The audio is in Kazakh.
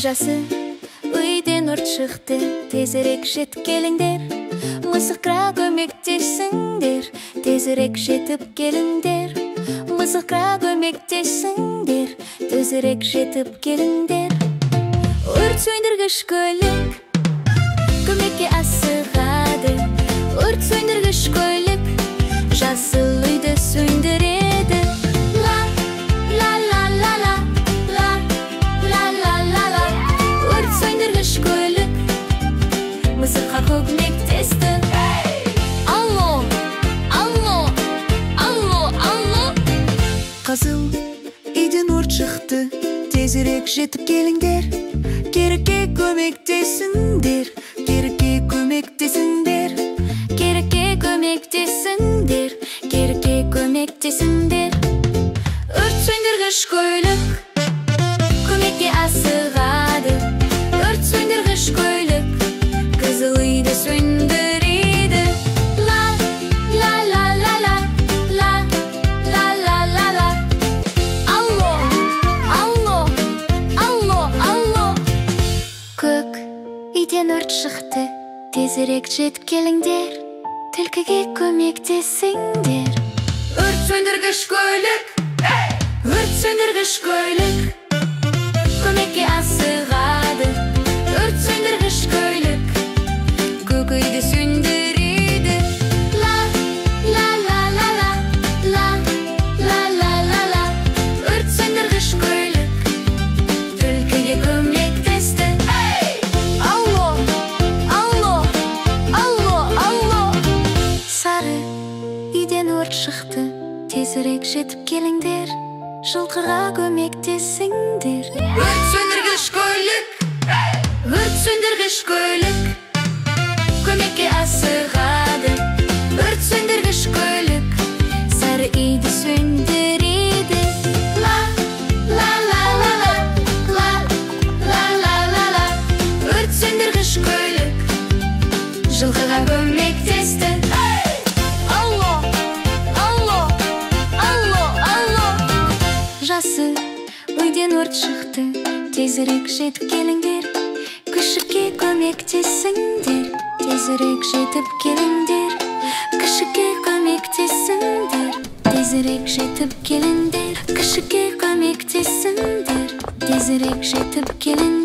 жасы үйден өрт шықты, тезірек жетіп келіңдер. Мысыққа көмектессіңдер, тезірек жетіп келіңдер. Мысыққа көмектессіңдер, тезірек жетіп келіңдер. Өрт сөндіргіш көлік көмекке асығады. Өрт сөндіргіш көлік жасыл үйді сөндіреді. Ла ла ла ла ла ла ла ла ла ла. Өрт сөндіргіш көлік мысыққа көмектесті. Алло, алло, алло, алло. Қызыл үйден өрт шықты, тезірек жетіп келіңдер. Керекке көмектесіңдер, керекке көмектесіңдер. Керекке көмектесіңдер, керекке көмектесіңдер. Өрт сөндіргіш көлік көмекке асығады. Өрт сөндіргіш көлік қызыл үйді сөндіреді. Ла ла ла ла ла ла ла ла ла ла. Алло, алло, алло, алло. Көк үйден өрт шықты, тезірек жетіп келіңдер. Түлкіге көмектесіңдер. Өрт сөндіргіш көлік, өрт сөндіргіш көлік көмекке асығады. Өрт сөндіргіш көлік көк үйді сөндіреді. Ла ла ла ла ла ла ла ла ла ла. Өрт сөндіргіш көлік түлкіге көмектесті. Алло, алло, алло, алло. Сары үйден өрт шықты, тезірек жетіп келіңдер. Жылқыға көмектесіңдер. Өрт сөндіргіш көлік, өрт сөндіргіш көлік көмекке асығады. Өрт сөндіргіш көлік сары үйді сөндіреді. Ла ла ла ла ла ла ла ла ла ла. Өрт сөндіргіш көлік жылқыға көмектесті. Алло, алло, алло, алло. Жасы үйден өрт шықты, тезірек жетіп келіңдер. Күшікке көмектесіңдер, тезірек жетіп келіңдер. Күшікке көмектесіңдер, тезірек жетіп келіңдер. Күшікке көмектесіңдер, тезірек жетіп келіңдер.